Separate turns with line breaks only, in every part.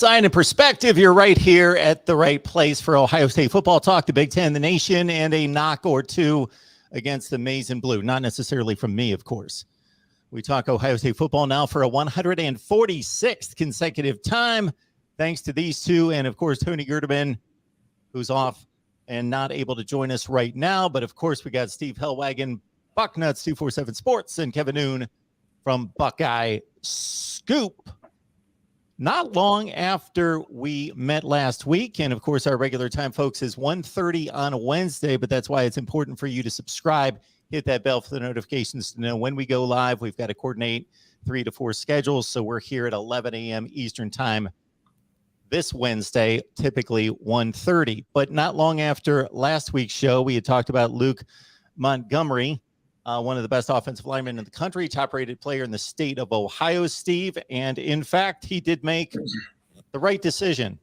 Sign and perspective, you're right here at the right place for Ohio State football talk, the Big Ten, the nation, and a knock or two against the maize and blue. Not necessarily from me, of course. We talk Ohio State football now for a 146th consecutive time, thanks to these two, and of course, Tony Gerdeman, who's off and not able to join us right now. But of course, we got Steve Hellwagon, Bucknuts 247 Sports, and Kevin Noon from Buckeye Scoop. Not long after we met last week, and of course, our regular time, folks, is 1:30 on a Wednesday, but that's why it's important for you to subscribe, hit that bell for the notifications to know when we go live. We've got to coordinate 3 to 4 schedules, so we're here at 11 a.m. Eastern time this Wednesday, typically 1:30. But not long after last week's show, we had talked about Luke Montgomery, one of the best offensive linemen in the country, top-rated player in the state of Ohio, Steve. And, in fact, he did make the right decision.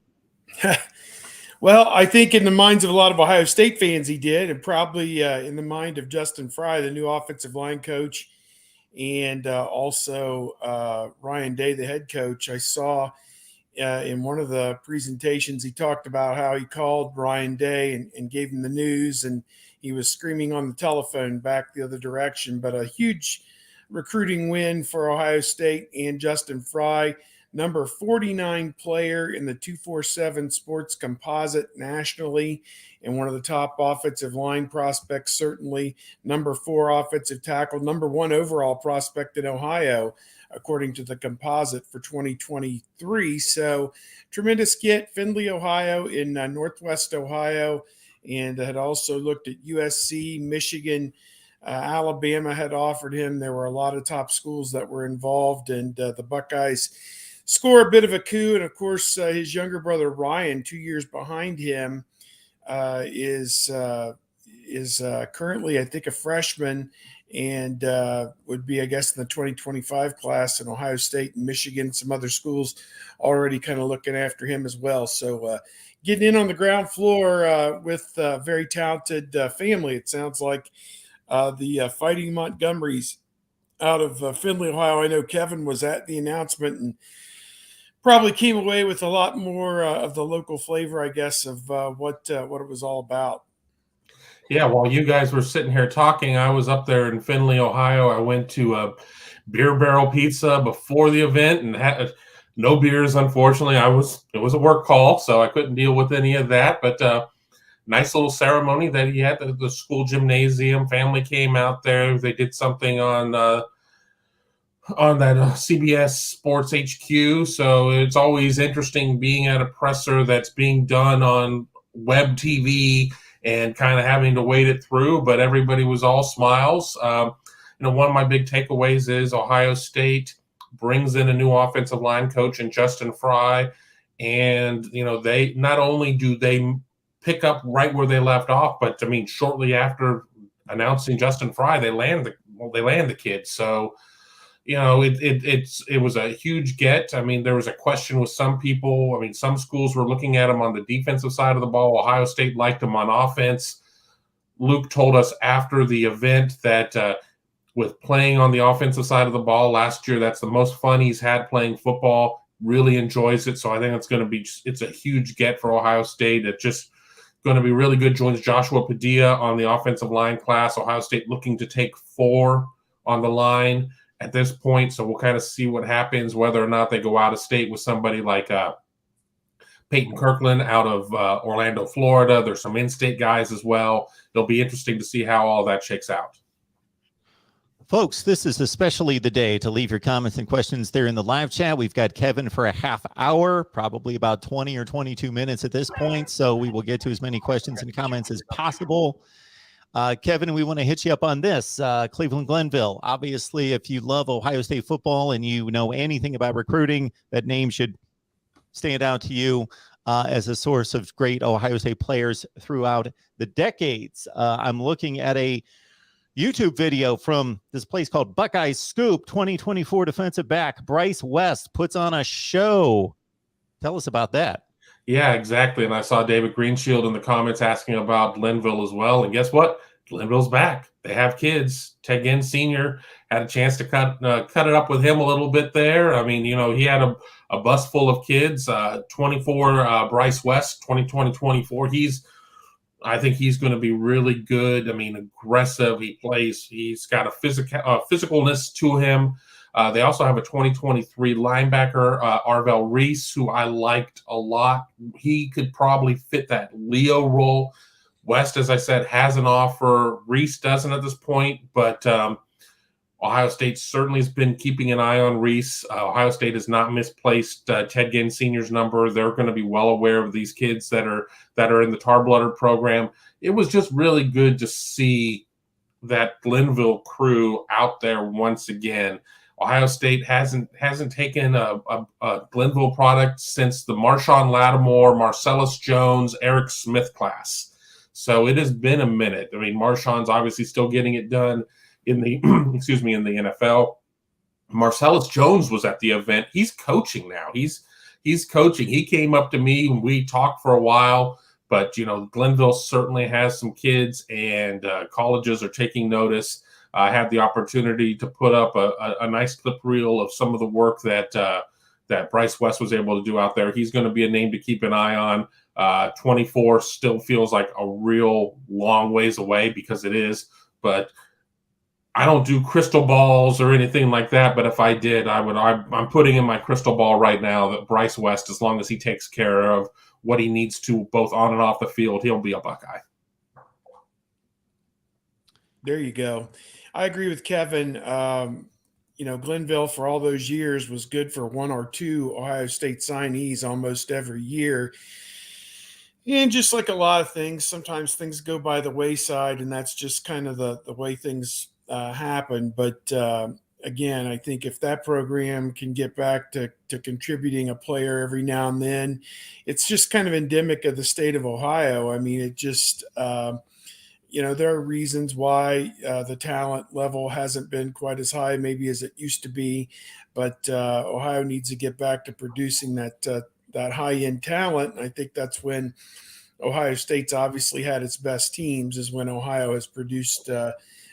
Well, I think in the minds of a lot of Ohio State fans he did, and probably in the mind of Justin Fry, the new offensive line coach, and also Ryan Day, the head coach. I saw in one of the presentations he talked about how he called Ryan Day and gave him the news, and he was screaming on the telephone back the other direction. But a huge recruiting win for Ohio State and Justin Fry, number 49 player in the 247 Sports Composite nationally, and one of the top offensive line prospects, certainly number 4 offensive tackle, number 1 overall prospect in Ohio, according to the composite for 2023. So tremendous get. Findlay, Ohio in Northwest Ohio, and had also looked at USC, Michigan, Alabama had offered him. There were a lot of top schools that were involved, and the Buckeyes score a bit of a coup. And, of course, his younger brother Ryan, 2 years behind him, is currently, I think, a freshman, and would be, I guess, in the 2025 class in Ohio State and Michigan. Some other schools already kind of looking after him as well. So getting in on the ground floor with a very talented family. It sounds like the Fighting Montgomerys out of Findlay, Ohio. I know Kevin was at the announcement and probably came away with a lot more of the local flavor, I guess, of what it was all about.
Yeah, while you guys were sitting here talking, I was up there in Findlay, Ohio. I went to a Beer Barrel Pizza before the event and had no beers, unfortunately. It was a work call, so I couldn't deal with any of that. But nice little ceremony that he had at the school gymnasium. Family came out there. They did something on that CBS Sports HQ. So it's always interesting being at a presser that's being done on web TV and kind of having to wait it through, but everybody was all smiles. One of my big takeaways is Ohio State brings in a new offensive line coach in Justin Fry, and they not only do they pick up right where they left off, but shortly after announcing Justin Fry, they land the kid. So it was a huge get. There was a question with some people. Some schools were looking at him on the defensive side of the ball. Ohio State liked him on offense. Luke told us after the event that with playing on the offensive side of the ball last year, that's the most fun he's had playing football. Really enjoys it. So I think it's a huge get for Ohio State. It's just going to be really good. Joins Joshua Padilla on the offensive line class. Ohio State looking to take 4 on the line at this point, so we'll kind of see what happens, whether or not they go out of state with somebody like Peyton Kirkland out of Orlando, Florida. There's some in-state guys as well. It'll be interesting to see how all that shakes out.
Folks, this is especially the day to leave your comments and questions there in the live chat. We've got Kevin for a half hour, probably about 20 or 22 minutes at this point, so we will get to as many questions and comments as possible. Kevin, we want to hit you up on this. Cleveland Glenville. Obviously, if you love Ohio State football and you know anything about recruiting, that name should stand out to you as a source of great Ohio State players throughout the decades. I'm looking at a YouTube video from this place called Buckeyes Scoop. 2024 defensive back Bryce West puts on a show. Tell us about that.
Yeah, exactly. And I saw David Greenshield in the comments asking about Glenville as well. And guess what? Glenville's back. They have kids. Ted Ginn Sr. had a chance to cut it up with him a little bit there. I mean, he had a bus full of kids. 24 Bryce West, 2024. I think he's going to be really good. I mean, aggressive. He's got a physicalness to him. They also have a 2023 linebacker, Arvell Reese, who I liked a lot. He could probably fit that Leo role. West, as I said, has an offer. Reese doesn't at this point, but Ohio State certainly has been keeping an eye on Reese. Ohio State has not misplaced Ted Ginn Sr.'s number. They're going to be well aware of these kids that are in the Tar-Blooded program. It was just really good to see that Glenville crew out there once again. Ohio State hasn't taken a Glenville product since the Marshawn Lattimore, Marcellus Jones, Eric Smith class. So it has been a minute. I mean, Marshawn's obviously still getting it done in the in the NFL. Marcellus Jones was at the event. He's coaching now. He's coaching. He came up to me and we talked for a while. But Glenville certainly has some kids, and colleges are taking notice. I had the opportunity to put up a nice clip reel of some of the work that Bryce West was able to do out there. He's going to be a name to keep an eye on. 24 still feels like a real long ways away, because it is, but I don't do crystal balls or anything like that. But if I did, I'm putting in my crystal ball right now that Bryce West, as long as he takes care of what he needs to both on and off the field, he'll be a Buckeye.
There you go. I agree with Kevin. Glenville for all those years was good for one or two Ohio State signees almost every year. And just like a lot of things, sometimes things go by the wayside, and that's just kind of the way things happen. But again, I think if that program can get back to contributing a player every now and then, it's just kind of endemic of the state of Ohio. I mean, it just there are reasons why the talent level hasn't been quite as high maybe as it used to be, but Ohio needs to get back to producing that high-end talent. And I think that's when Ohio State's obviously had its best teams, is when Ohio has produced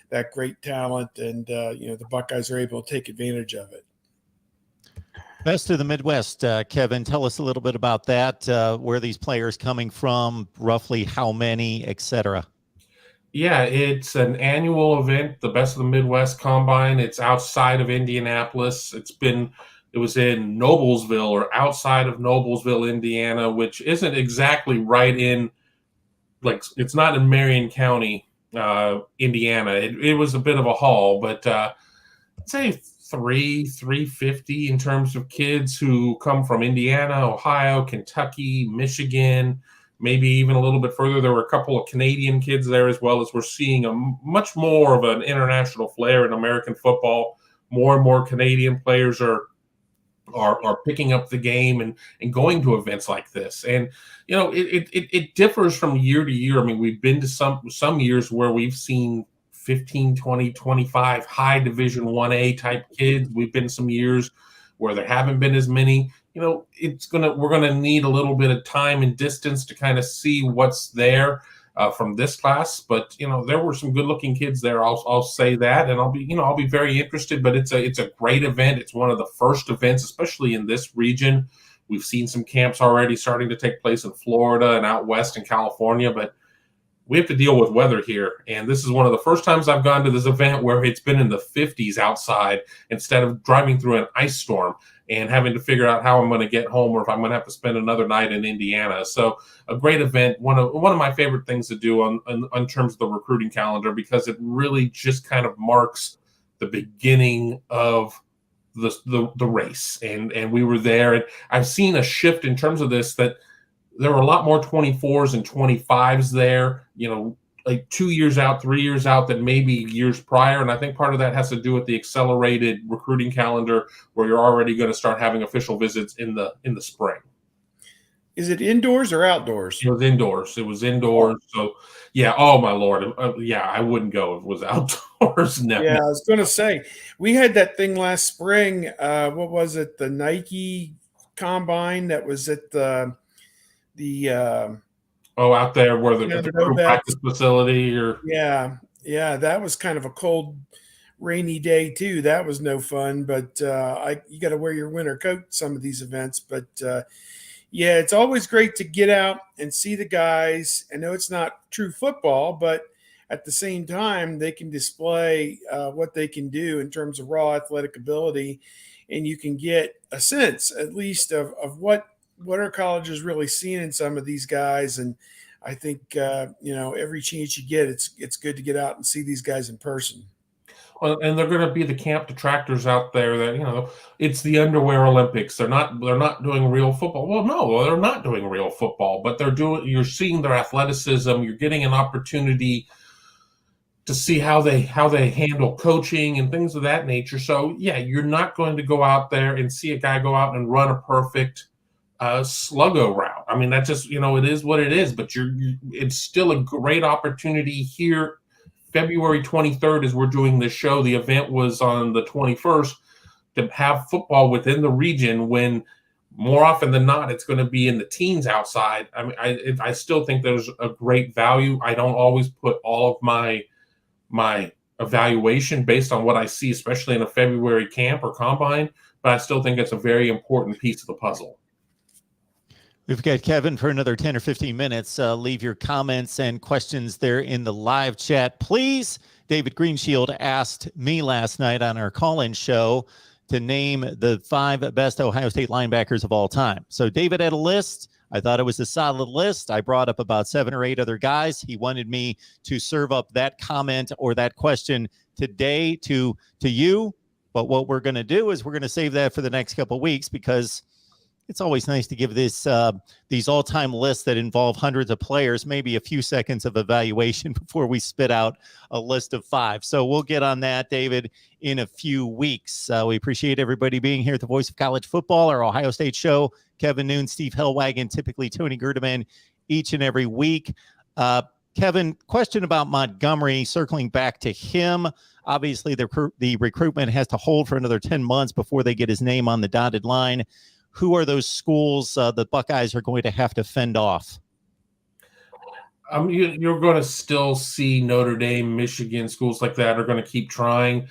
that great talent, and the Buckeyes are able to take advantage of it.
Best of the Midwest, Kevin, tell us a little bit about that. Where are these players coming from, roughly how many, et cetera?
Yeah, it's an annual event, the Best of the Midwest Combine. It's outside of Indianapolis. It was in Noblesville, or outside of Noblesville, Indiana, which isn't exactly right in, it's not in Marion County, Indiana. It was a bit of a haul, but I'd say 350 in terms of kids who come from Indiana, Ohio, Kentucky, Michigan, maybe even a little bit further. There were a couple of Canadian kids there as well, as we're seeing a much more of an international flair in American football. More and more Canadian players are picking up the game and going to events like this. And, it differs from year to year. I mean, we've been to some years where we've seen 15, 20, 25 high Division 1A type kids. We've been some years where there haven't been as many. We're going to need a little bit of time and distance to kind of see what's there from this class. But, there were some good looking kids there. I'll say that, and I'll be very interested, but it's a great event. It's one of the first events, especially in this region. We've seen some camps already starting to take place in Florida and out west in California, but we have to deal with weather here. And this is one of the first times I've gone to this event where it's been in the 50s outside, instead of driving through an ice storm and having to figure out how I'm going to get home, or if I'm going to have to spend another night in Indiana. So a great event, one of my favorite things to do on terms of the recruiting calendar, because it really just kind of marks the beginning of the race. And we were there, and I've seen a shift in terms of this, that there were a lot more 24s and 25s there, like 2 years out, 3 years out than maybe years prior. And I think part of that has to do with the accelerated recruiting calendar, where you're already going to start having official visits in the spring.
Is it indoors or outdoors?
It was indoors. So yeah. Oh my Lord. Yeah. I wouldn't go if it was outdoors. No.
Yeah. I was going to say, we had that thing last spring. What was it? The Nike Combine that was at the
out there where the practice facility, or
yeah, Yeah, that was kind of a cold, rainy day too. That was no fun, but you got to wear your winter coat some of these events. But yeah, it's always great to get out and see the guys. I know it's not true football, but at the same time, they can display what they can do in terms of raw athletic ability, and you can get a sense, at least, of what our college is really seeing in some of these guys. And I think every chance you get, it's good to get out and see these guys in person.
Well, and they're going to be the camp detractors out there that it's the underwear Olympics. They're not doing real football. Well, no, they're not doing real football, but you're seeing their athleticism. You're getting an opportunity to see how they handle coaching and things of that nature. So yeah, you're not going to go out there and see a guy go out and run a perfect sluggo route. I mean, that just it is what it is. But it's still a great opportunity here. February 23rd, as we're doing this show, the event was on the 21st, to have football within the region, when more often than not it's going to be in the teens outside. I mean, I still think there's a great value. I don't always put all of my evaluation based on what I see, especially in a February camp or combine, but I still think it's a very important piece of the puzzle.
We've got Kevin for another 10 or 15 minutes. Leave your comments and questions there in the live chat, please. David Greenshield asked me last night on our call-in show to name the 5 best Ohio State linebackers of all time. So David had a list. I thought it was a solid list. I brought up about 7 or 8 other guys. He wanted me to serve up that comment or that question today to you. But what we're going to do is we're going to save that for the next couple of weeks, because it's always nice to give these all-time lists that involve hundreds of players maybe a few seconds of evaluation before we spit out a list of 5. So we'll get on that, David, in a few weeks. We appreciate everybody being here at the Voice of College Football, our Ohio State show. Kevin Noon, Steve Hellwagon, typically Tony Gerdeman, each and every week. Kevin, question about Montgomery, circling back to him. Obviously, the recruitment has to hold for another 10 months before they get his name on the dotted line. Who are those schools the Buckeyes are going to have to fend off?
You're going to still see Notre Dame, Michigan, schools like that are going to keep trying.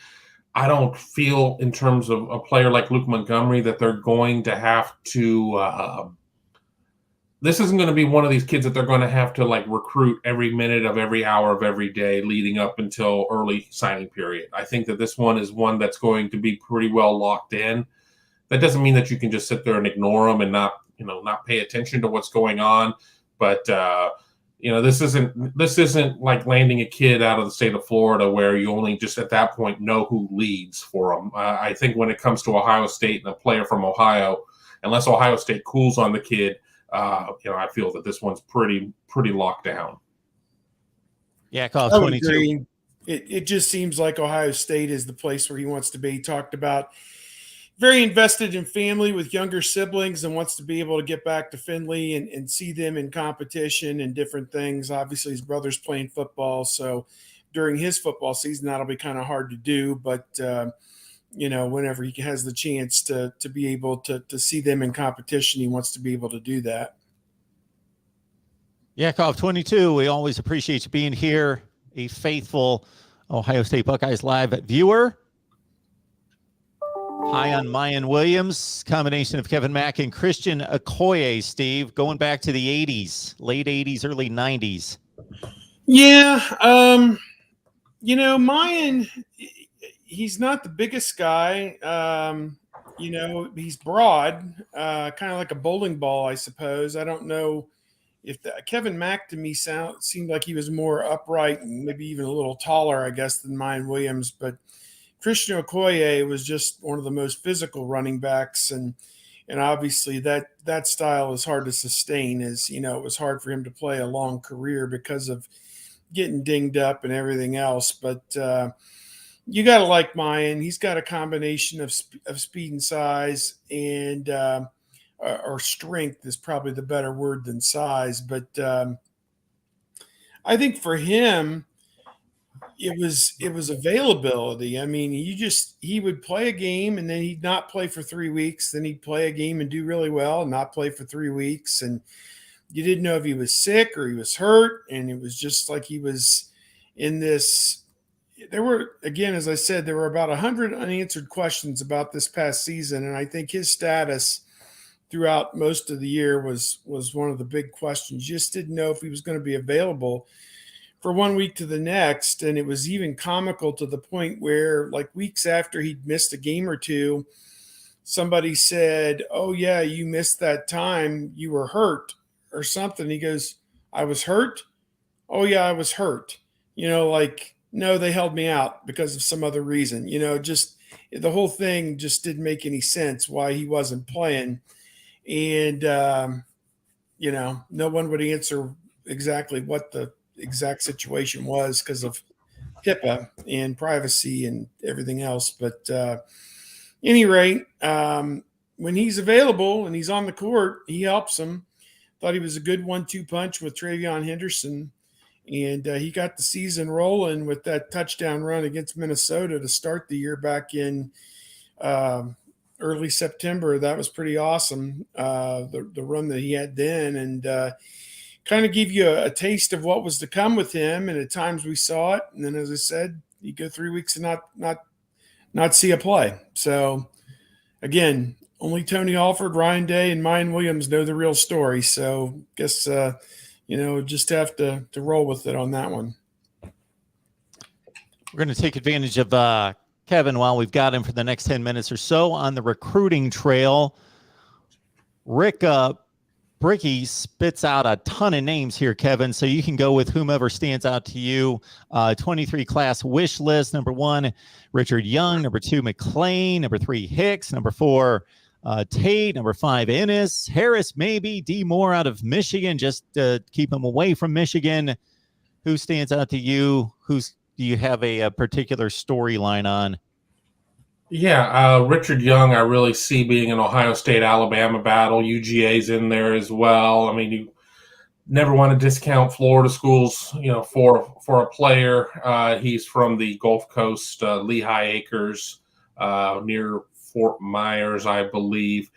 I don't feel, in terms of a player like Luke Montgomery, that they're going to have to this isn't going to be one of these kids that they're going to have to recruit every minute of every hour of every day leading up until early signing period. I think that this one is one that's going to be pretty well locked in. That doesn't mean that you can just sit there and ignore them and not pay attention to what's going on. But this isn't like landing a kid out of the state of Florida where you only just at that point know who leads for them. I think when it comes to Ohio State and a player from Ohio, unless Ohio State cools on the kid, I feel that this one's pretty locked down.
Yeah, call 22.
It just seems like Ohio State is the place where he wants to be. He talked about very invested in family with younger siblings and wants to be able to get back to Findlay and see them in competition and different things. Obviously, his brother's playing football, so during his football season, that'll be kind of hard to do. But, whenever he has the chance to be able to see them in competition, he wants to be able to do that.
Yakov 22, we always appreciate you being here, a faithful Ohio State Buckeyes Live viewer. High on Mayan Williams, combination of Kevin Mack and Christian Okoye, Steve, going back to the 80s, late 80s, early 90s.
Yeah. Mayan, he's not the biggest guy. He's broad, kind of like a bowling ball, I suppose. I don't know if Kevin Mack to me seemed like he was more upright and maybe even a little taller, I guess, than Mayan Williams, but Christian Okoye was just one of the most physical running backs, and obviously that style is hard to sustain. As it was hard for him to play a long career because of getting dinged up and everything else. But you got to like Mayan. He's got a combination of speed and size, and or strength is probably the better word than size. But I think for him, it was availability. I mean, he would play a game and then he'd not play for 3 weeks. Then he'd play a game and do really well and not play for 3 weeks. And you didn't know if he was sick or he was hurt. And it was just like he was in this there were, again, as I said, there were about 100 unanswered questions about this past season, and I think his status throughout most of the year was one of the big questions. You just didn't know if he was going to be available for 1 week to the next, and it was even comical to the point where, like, weeks after he'd missed a game or two, somebody said, "Oh yeah, you missed that time. You were hurt or something." He goes, "I was hurt? Oh yeah, I was hurt." Like, no, they held me out because of some other reason. Just the whole thing just didn't make any sense why he wasn't playing. And, no one would answer exactly what the exact situation was because of HIPAA and privacy and everything else. But any rate, when he's available and he's on the court, he helps them. Thought he was a good 1-2 punch with Travion Henderson. And he got the season rolling with that touchdown run against Minnesota to start the year back in early September. That was pretty awesome, the run that he had then, and kind of give you a taste of what was to come with him. And at times we saw it, and then, as I said, you go 3 weeks and not see a play. So again, only Tony Alford, Ryan Day, and Mayan Williams know the real story. So guess just have to roll with it on that one.
We're going to take advantage of Kevin while we've got him for the next 10 minutes or so on the recruiting trail. Rick Bricky spits out a ton of names here, Kevin, so you can go with whomever stands out to you. 23 class wish list. Number 1, Richard Young. Number 2, McLean. Number 3, Hicks. Number 4, Tate. Number 5, Ennis. Harris, maybe. D. Moore out of Michigan, just to keep him away from Michigan. Who stands out to you? Do you have a particular storyline on?
Yeah, Richard Young, I really see being an Ohio State-Alabama battle. UGA's in there as well. I mean, you never want to discount Florida schools, for a player. He's from the Gulf Coast, Lehigh Acres, near Fort Myers, I believe.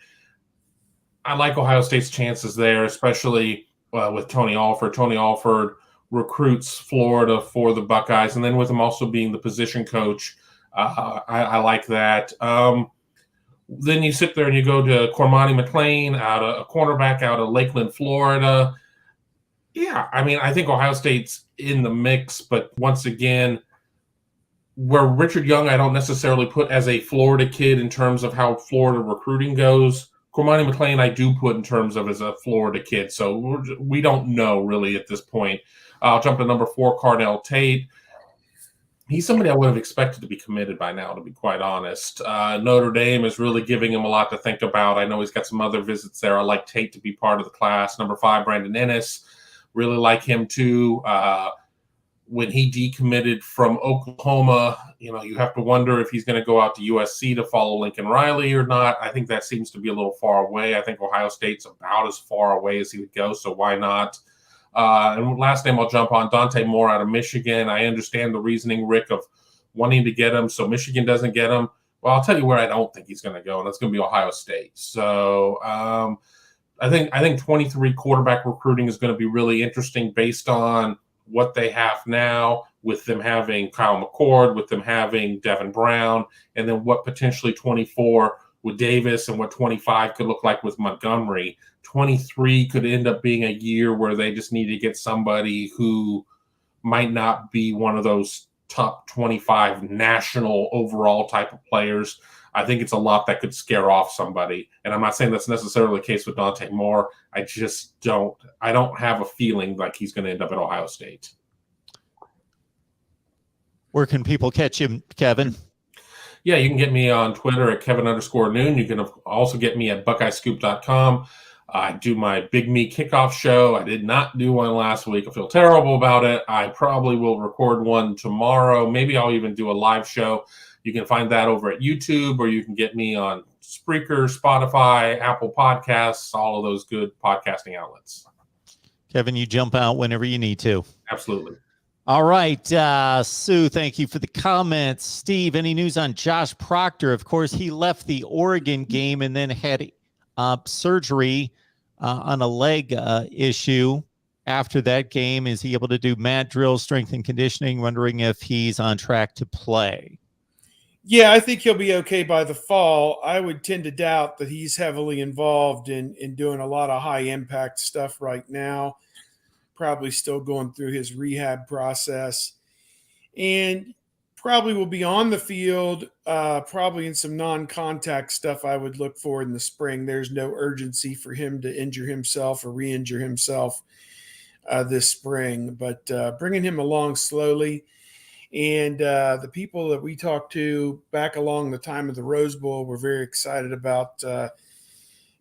I like Ohio State's chances there, especially with Tony Alford. Tony Alford recruits Florida for the Buckeyes, and then with him also being the position coach, I like that. Then you sit there and you go to Cormani McLean, a cornerback out of Lakeland, Florida. Yeah, I mean, I think Ohio State's in the mix, but once again, where Richard Young I don't necessarily put as a Florida kid in terms of how Florida recruiting goes. Cormani McLean I do put in terms of as a Florida kid, so we don't know really at this point. I'll jump to number 4, Cardell Tate. He's somebody I would have expected to be committed by now, to be quite honest. Notre Dame is really giving him a lot to think about. I know he's got some other visits there. I like Tate to be part of the class. Number 5, Brandon Ennis. Really like him too. When he decommitted from Oklahoma, you have to wonder if he's going to go out to USC to follow Lincoln Riley or not. I think that seems to be a little far away. I think Ohio State's about as far away as he would go, so why not? And last name I'll jump on, Dante Moore out of Michigan. I understand the reasoning, Rick, of wanting to get him so Michigan doesn't get him. Well, I'll tell you where I don't think he's going to go, and that's going to be Ohio State. So I think 23 quarterback recruiting is going to be really interesting based on what they have now, with them having Kyle McCord, with them having Devin Brown, and then what potentially 24 with Davis and what 25 could look like with Montgomery. 23 could end up being a year where they just need to get somebody who might not be one of those top 25 national overall type of players. I think it's a lot that could scare off somebody. And I'm not saying that's necessarily the case with Dante Moore. I don't have a feeling like he's going to end up at Ohio State.
Where can people catch him, Kevin?
Yeah, you can get me on Twitter at Kevin_Noon. You can also get me at BuckeyesScoop.com. I do my Big Me kickoff show. I did not do one last week. I feel terrible about it. I probably will record one tomorrow. Maybe I'll even do a live show. You can find that over at YouTube, or you can get me on Spreaker, Spotify, Apple Podcasts, all of those good podcasting outlets.
Kevin, you jump out whenever you need to.
Absolutely.
All right, Sue, thank you for the comments. Steve, any news on Josh Proctor? Of course, he left the Oregon game and then had surgery on a leg issue after that game? Is he able to do mat drills, strength and conditioning? Wondering if he's on track to play.
Yeah, I think he'll be okay by the fall. I would tend to doubt that he's heavily involved in doing a lot of high impact stuff right now. Probably still going through his rehab process, and probably will be on the field, probably in some non-contact stuff I would look for in the spring. There's no urgency for him to injure himself or re-injure himself this spring, but bringing him along slowly. And the people that we talked to back along the time of the Rose Bowl were very excited about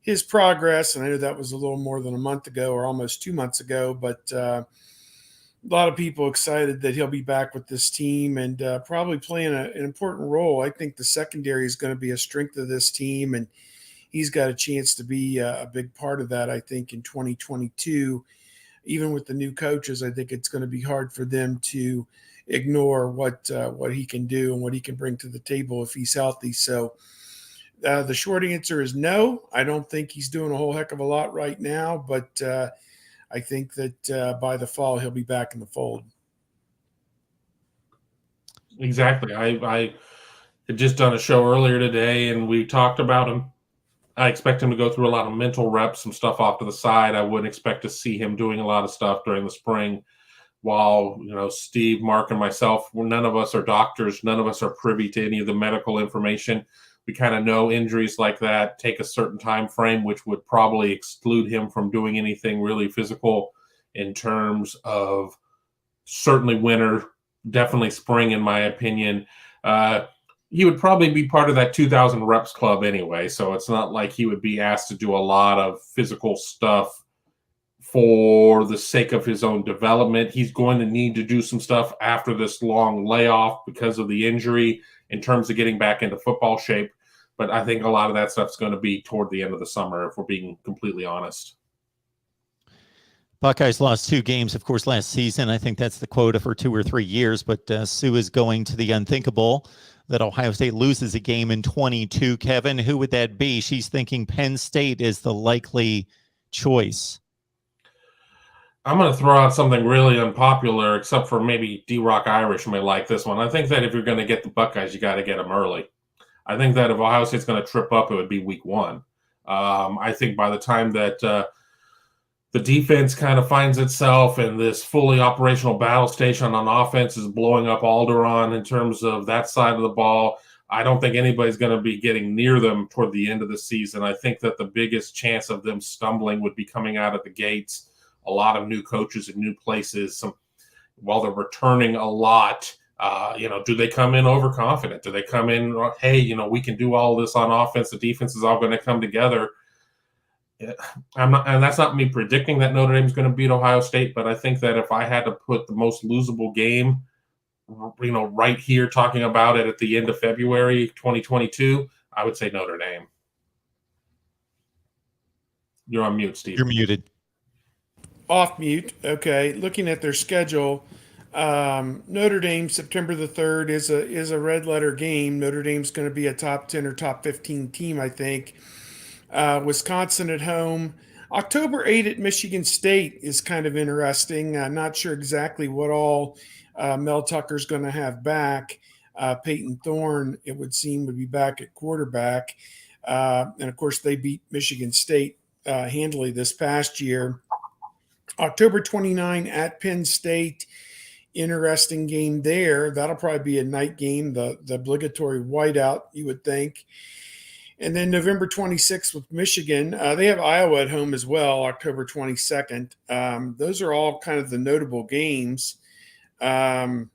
his progress. And I know that was a little more than a month ago or almost 2 months ago, but a lot of people excited that he'll be back with this team and probably playing an important role. I think the secondary is going to be a strength of this team, and he's got a chance to be a big part of that, I think, in 2022. Even with the new coaches, I think it's going to be hard for them to ignore what he can do and what he can bring to the table if he's healthy. So the short answer is no. I don't think he's doing a whole heck of a lot right now, but I think that by the fall he'll be back in the fold.
Exactly. I had just done a show earlier today, and we talked about him. I expect him to go through a lot of mental reps, some stuff off to the side. I wouldn't expect to see him doing a lot of stuff during the spring. While, Steve, Mark, and myself, none of us are doctors. None of us are privy to any of the medical information. We kind of know injuries like that take a certain time frame, which would probably exclude him from doing anything really physical in terms of certainly winter, definitely spring, in my opinion. He would probably be part of that 2,000 reps club anyway, so it's not like he would be asked to do a lot of physical stuff for the sake of his own development. He's going to need to do some stuff after this long layoff because of the injury in terms of getting back into football shape. But I think a lot of that stuff's going to be toward the end of the summer, if we're being completely honest.
Buckeyes lost 2 games, of course, last season. I think that's the quota for 2 or 3 years, but Sue is going to the unthinkable that Ohio State loses a game in 22. Kevin, who would that be? She's thinking Penn State is the likely choice.
I'm going to throw out something really unpopular, except for maybe D-Rock Irish may like this one. I think that if you're going to get the Buckeyes, you got to get them early. I think that if Ohio State's going to trip up, it would be week 1. I think by the time that the defense kind of finds itself and this fully operational battle station on offense is blowing up Alderaan in terms of that side of the ball, I don't think anybody's going to be getting near them toward the end of the season. I think that the biggest chance of them stumbling would be coming out of the gates. A lot of new coaches in new places. While they're returning a lot, do they come in overconfident? Do they come in, hey, we can do all this on offense. The defense is all going to come together. And that's not me predicting that Notre Dame is going to beat Ohio State, but I think that if I had to put the most losable game, right here talking about it at the end of February 2022, I would say Notre Dame. You're on mute, Steve.
You're muted.
Off mute. Okay. Looking at their schedule, Notre Dame, September the 3rd is a red letter game. Notre Dame's going to be a top 10 or top 15 team, I think. Wisconsin at home. October 8 at Michigan State is kind of interesting. I'm not sure exactly what all Mel Tucker's going to have back. Peyton Thorne, it would seem, would be back at quarterback. And, of course, they beat Michigan State handily this past year. October 29 at Penn State, interesting game there. That'll probably be a night game, the obligatory whiteout, you would think. And then November 26th with Michigan. They have Iowa at home as well, October 22nd. Those are all kind of the notable games. I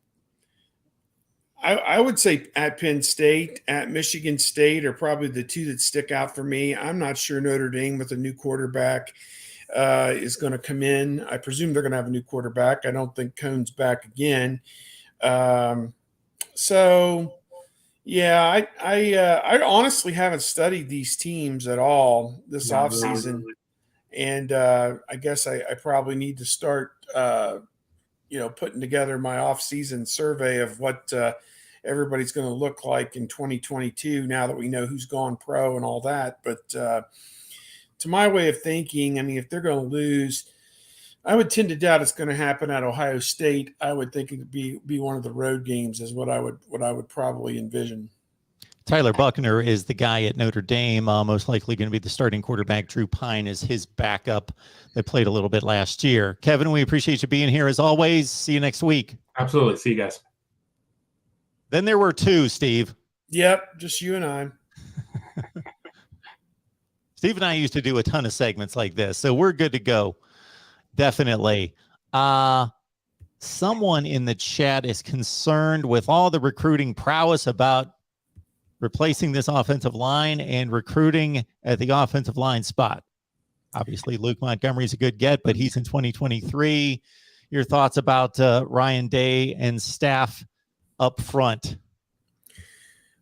would say at Penn State, at Michigan State are probably the 2 that stick out for me. I'm not sure Notre Dame with a new quarterback is going to come in. I presume they're going to have a new quarterback. I don't think Cohn's back again. Yeah, I honestly haven't studied these teams at all this offseason. And I guess I probably need to start, putting together my offseason survey of what everybody's going to look like in 2022 now that we know who's gone pro and all that. But to my way of thinking, I mean, if they're going to lose I would tend to doubt it's going to happen at Ohio State. I would think it would be one of the road games is what I would probably envision.
Tyler Buckner is the guy at Notre Dame, most likely going to be the starting quarterback. Drew Pine is his backup that played a little bit last year. Kevin, we appreciate you being here as always. See you next week.
Absolutely. See you guys.
Then there were two, Steve.
Yep, just you and I.
Steve and I used to do a ton of segments like this, so we're good to go. Definitely. Someone in the chat is concerned with all the recruiting prowess about replacing this offensive line and recruiting at the offensive line spot. Obviously, Luke Montgomery is a good get, but he's in 2023. Your thoughts about Ryan Day and staff up front?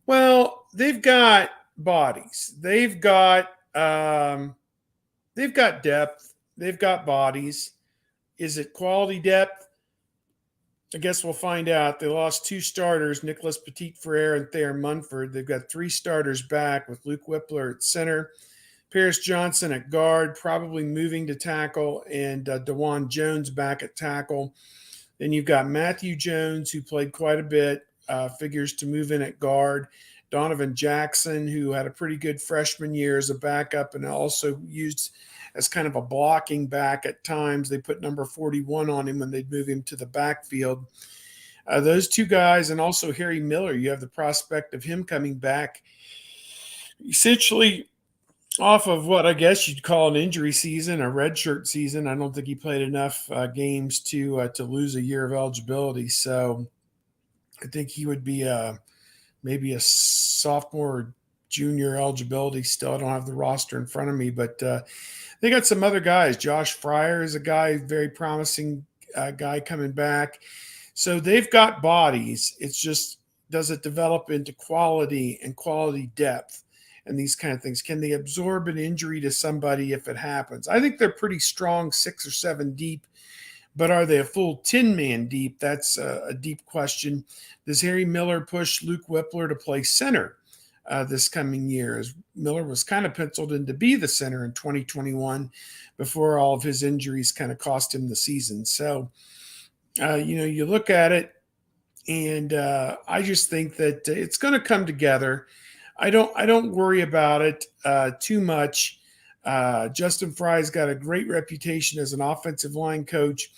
Well, they've got bodies. They've got depth. They've got bodies. Is it quality depth? I guess we'll find out. They lost two starters, Nicholas Petit-Frere and Thayer Munford. They've got three starters back with Luke Whippler at center, Pierce Johnson at guard, probably moving to tackle, and DeJuan Jones back at tackle. Then you've got Matthew Jones, who played quite a bit, figures to move in at guard. Donovan Jackson, who had a pretty good freshman year as a backup and also used as kind of a blocking back at times. They put number 41 on him when they'd move him to the backfield. Those two guys, and also Harry Miller, you have the prospect of him coming back essentially off of what I guess you'd call an injury season, a redshirt season. I don't think he played enough games to lose a year of eligibility. So I think he would be maybe a sophomore or junior eligibility still. I don't have the roster in front of me, but they got some other guys. Josh Fryer is a guy, very promising guy coming back. So they've got bodies. It's just, does it develop into quality and quality depth and these kind of things? Can they absorb an injury to somebody if it happens? I think they're pretty strong 6 or 7 deep, but are they a full 10-man deep? That's a deep question. Does Harry Miller push Luke Whippler to play center this coming year, as Miller was kind of penciled in to be the center in 2021 before all of his injuries kind of cost him the season? So, you look at it, and I just think that it's going to come together. I don't worry about it too much. Justin Fry's got a great reputation as an offensive line coach,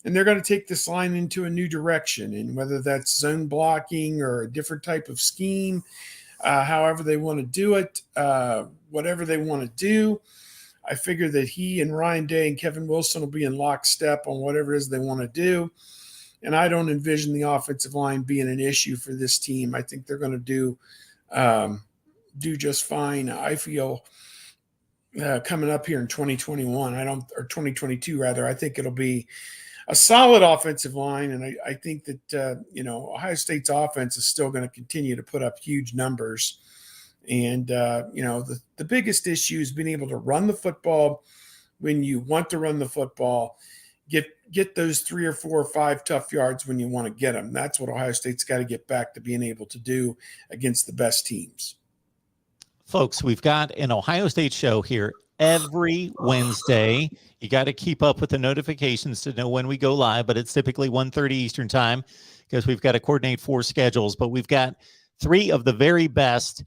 and they're going to take this line into a new direction. And whether that's zone blocking or a different type of scheme, however they want to do it, whatever they want to do, I figure that he and Ryan Day and Kevin Wilson will be in lockstep on whatever it is they want to do. And I don't envision the offensive line being an issue for this team. I think they're going to do just fine. I feel coming up here in 2021, or 2022 rather, I think it'll be a solid offensive line. And I think that, Ohio State's offense is still going to continue to put up huge numbers. And, the biggest issue is being able to run the football when you want to run the football, get those 3 or 4 or 5 tough yards when you want to get them. That's what Ohio State's got to get back to being able to do against the best teams.
Folks, we've got an Ohio State show here every Wednesday. You got to keep up with the notifications to know when we go live, but it's typically 1:30 Eastern time because we've got to coordinate 4 schedules. But we've got 3 of the very best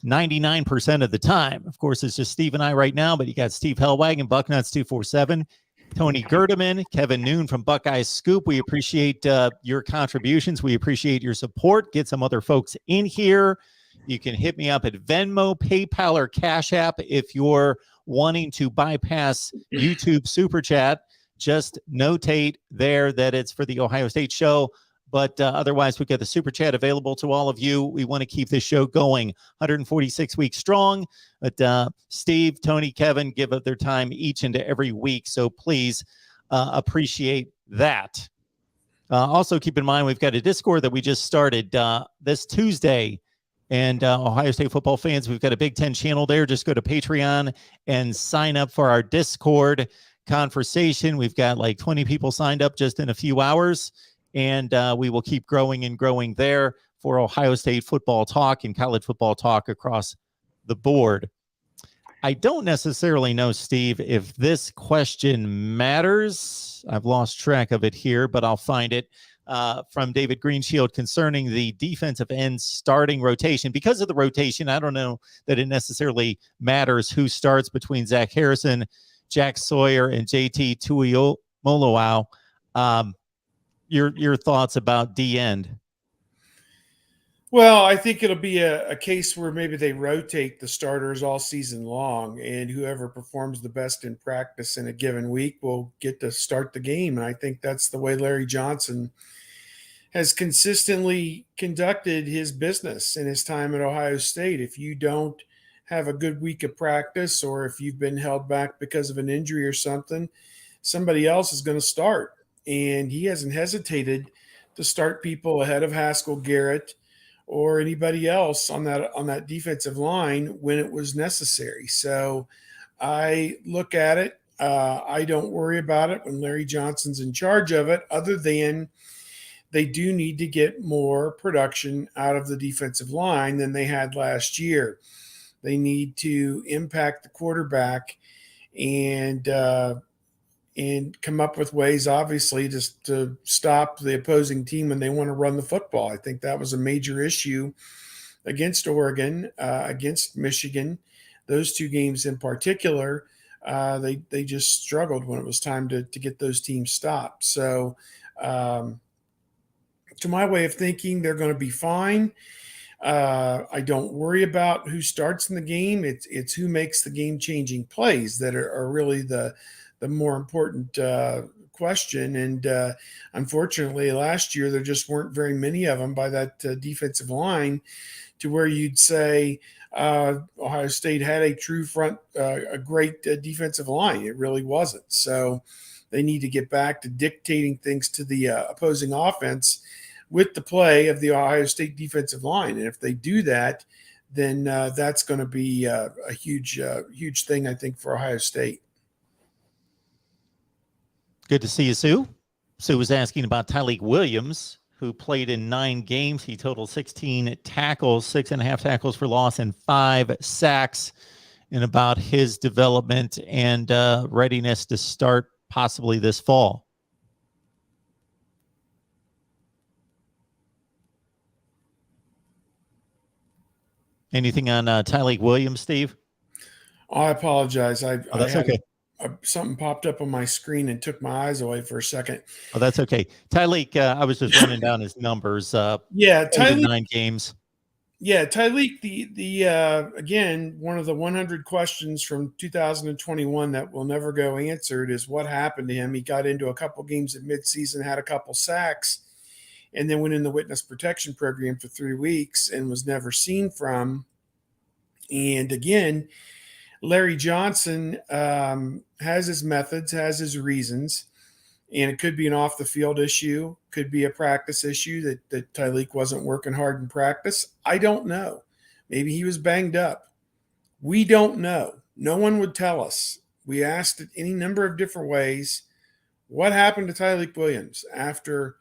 99% of the time. Of course, it's just Steve and I right now, but you got Steve Hellwagon, Bucknuts 247, Tony Gerdeman, Kevin Noon from Buckeyes Scoop. We appreciate your contributions. We appreciate your support. Get some other folks in here. You can hit me up at Venmo, PayPal, or Cash App if you're wanting to bypass YouTube Super Chat. Just notate there that it's for the Ohio State show. But otherwise, we've got the Super Chat available to all of you. We want to keep this show going 146 weeks strong. But Steve, Tony, Kevin give up their time each and every week. So please appreciate that. Also, keep in mind, we've got a Discord that we just started this Tuesday. And Ohio State football fans, we've got a Big Ten channel there. Just go to Patreon and sign up for our Discord conversation. We've got like 20 people signed up just in a few hours. And we will keep growing and growing there for Ohio State football talk and college football talk across the board. I don't necessarily know, Steve, if this question matters. I've lost track of it here, but I'll find it. From David Greenshield concerning the defensive end starting rotation. Because of the rotation, I don't know that it necessarily matters who starts between Zach Harrison, Jack Sawyer, and JT Tuiomoloau. Your thoughts about D end?
Well, I think it'll be a case where maybe they rotate the starters all season long, and whoever performs the best in practice in a given week will get to start the game. And I think that's the way Larry Johnson has consistently conducted his business in his time at Ohio State. If you don't have a good week of practice, or if you've been held back because of an injury or something, somebody else is going to start. And he hasn't hesitated to start people ahead of Haskell Garrett or anybody else on that defensive line when it was necessary. So I look at it. I don't worry about it when Larry Johnson's in charge of it, other than they do need to get more production out of the defensive line than they had last year. They need to impact the quarterback and come up with ways, obviously, just to stop the opposing team when they want to run the football. I think that was a major issue against Oregon, against Michigan. Those two games in particular, they just struggled when it was time to get those teams stopped. So to my way of thinking, they're going to be fine. I don't worry about who starts in the game. It's who makes the game-changing plays that are really the more important question. And unfortunately, last year, there just weren't very many of them by that defensive line to where you'd say Ohio State had a true a great defensive line. It really wasn't. So they need to get back to dictating things to the opposing offense with the play of the Ohio State defensive line. And if they do that, then that's going to be a huge thing, I think, for Ohio State.
Good to see you, Sue. Sue was asking about Tyleik Williams, who played in 9 games. He totaled 16 tackles, 6.5 tackles for loss, and 5 sacks, and about his development and readiness to start possibly this fall. Anything on Tyleik Williams, Steve?
I apologize.
That's okay.
Something popped up on my screen and took my eyes away for a second.
Oh, that's okay. Tyleik, I was just running down his numbers.
Tyleik,
9 games.
Yeah, Tyleik, the again, one of the 100 questions from 2021 that will never go answered is what happened to him. He got into a couple games at midseason, had a couple sacks, and then went in the witness protection program for 3 weeks and was never seen from. And again, Larry Johnson has his methods, has his reasons, and it could be an off-the-field issue, could be a practice issue that Tyleik wasn't working hard in practice. I don't know. Maybe he was banged up. We don't know. No one would tell us. We asked it any number of different ways. What happened to Tyleik Williams after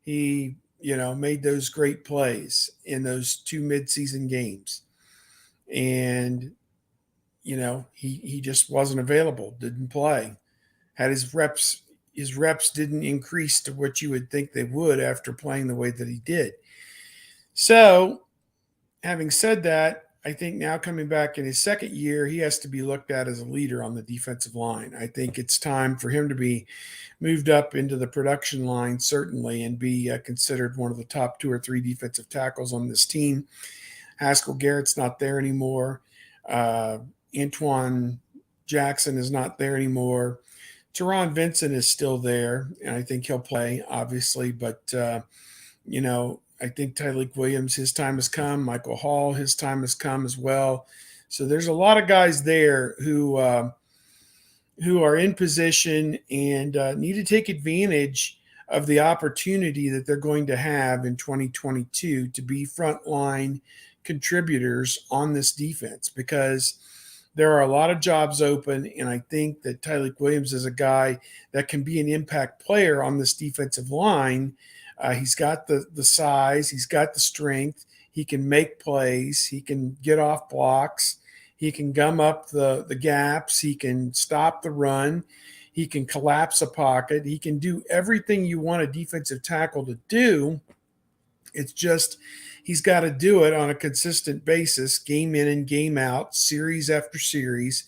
he, made those great plays in those 2 midseason games? And he just wasn't available, didn't play, had his reps didn't increase to what you would think they would after playing the way that he did. So having said that, I think now coming back in his second year, he has to be looked at as a leader on the defensive line. I think it's time for him to be moved up into the production line, certainly, and be considered one of the top 2 or 3 defensive tackles on this team. Haskell Garrett's not there anymore. Antoine Jackson is not there anymore. Teron Vincent is still there, and I think he'll play, obviously. But, I think Tyleik Williams, his time has come. Michael Hall, his time has come as well. So there's a lot of guys there who are in position and need to take advantage of the opportunity that they're going to have in 2022 to be frontline contributors on this defense, because there are a lot of jobs open, and I think that Tyleik Williams is a guy that can be an impact player on this defensive line. He's got the size, he's got the strength, he can make plays, he can get off blocks, He can gum up the gaps. He can stop the run. He can collapse a pocket. He can do everything you want a defensive tackle to do. It's just he's got to do it on a consistent basis, game in and game out, series after series,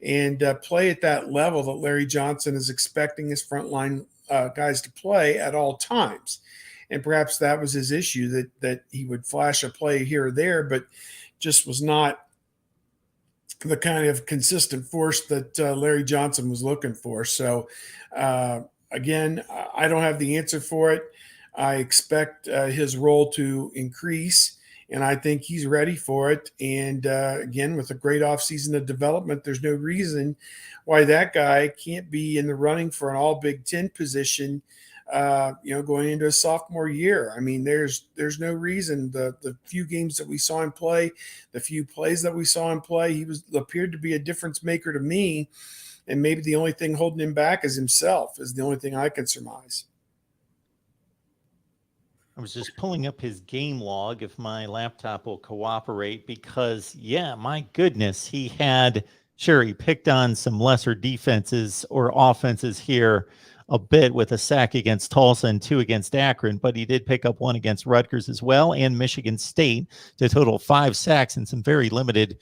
and play at that level that Larry Johnson is expecting his frontline guys to play at all times. And perhaps that was his issue, that he would flash a play here or there, but just was not the kind of consistent force that Larry Johnson was looking for. So, again, I don't have the answer for it. I expect his role to increase, and I think he's ready for it. And again, with a great offseason of development, there's no reason why that guy can't be in the running for an all Big Ten position, going into a sophomore year. I mean, there's no reason. The few games that we saw him play, the few plays that we saw him play, he appeared to be a difference maker to me. And maybe the only thing holding him back is himself, is the only thing I can surmise.
I was just pulling up his game log, if my laptop will cooperate, because, my goodness, he picked on some lesser defenses or offenses here a bit with a sack against Tulsa and 2 against Akron, but he did pick up 1 against Rutgers as well and Michigan State to total 5 sacks and some very limited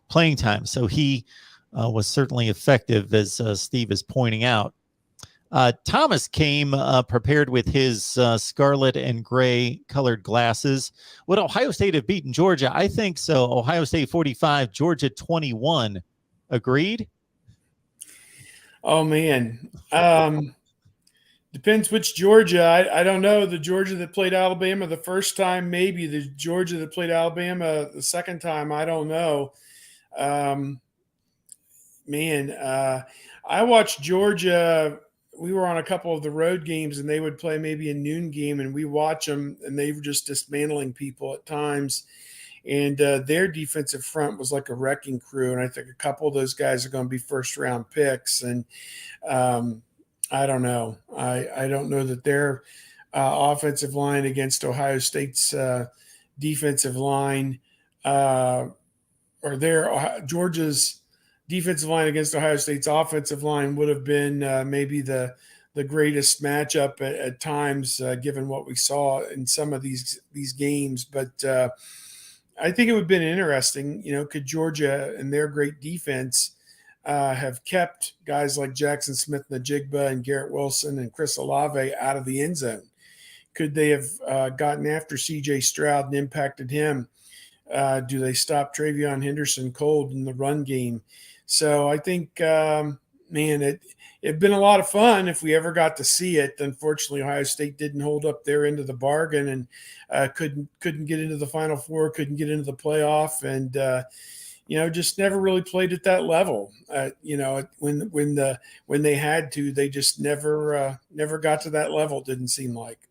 playing time. So he was certainly effective, as Steve is pointing out. Thomas came prepared with his scarlet and gray colored glasses. Would Ohio State have beaten Georgia? I think so. Ohio State 45, Georgia 21. Agreed?
Oh, man. Depends which Georgia. I don't know. The Georgia that played Alabama the first time, maybe. The Georgia that played Alabama the second time, I don't know. I watched Georgia. We were on a couple of the road games, and they would play maybe a noon game, and we watch them, and they were just dismantling people at times. And their defensive front was like a wrecking crew, and I think a couple of those guys are going to be first-round picks. And I don't know. I don't know that their offensive line against Ohio State's defensive line or Georgia's defensive line against Ohio State's offensive line would have been maybe the greatest matchup at times, given what we saw in some of these games. But I think it would have been interesting. Could Georgia and their great defense have kept guys like Jackson Smith-Njigba and Garrett Wilson and Chris Olave out of the end zone? Could they have gotten after C.J. Stroud and impacted him? Do they stop Travion Henderson cold in the run game? So I think, it'd been a lot of fun if we ever got to see it. Unfortunately, Ohio State didn't hold up their end of the bargain and couldn't get into the Final Four, couldn't get into the playoff, and just never really played at that level. When they had to, they just never got to that level. Didn't seem like.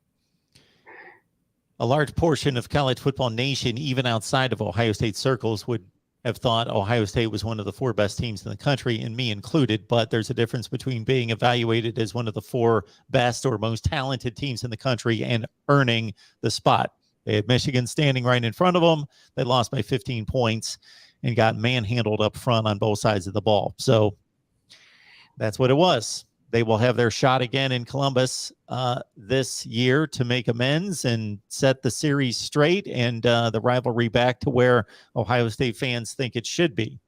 A large portion of college football nation, even outside of Ohio State circles, would have thought Ohio State was one of the 4 best teams in the country, and me included. But there's a difference between being evaluated as one of the 4 best or most talented teams in the country and earning the spot. They had Michigan standing right in front of them. They lost by 15 points and got manhandled up front on both sides of the ball. So that's what it was. They will have their shot again in Columbus this year to make amends and set the series straight and the rivalry back to where Ohio State fans think it should be.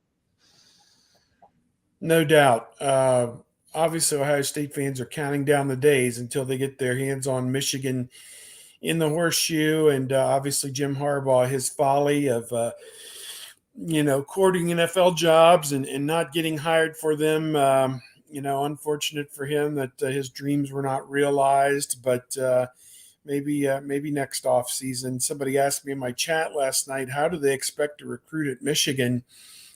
No doubt. Obviously, Ohio State fans are counting down the days until they get their hands on Michigan in the horseshoe. And obviously, Jim Harbaugh, his folly of courting NFL jobs and not getting hired for them. Unfortunate for him that his dreams were not realized, but maybe next off season. Somebody asked me in my chat last night, how do they expect to recruit at Michigan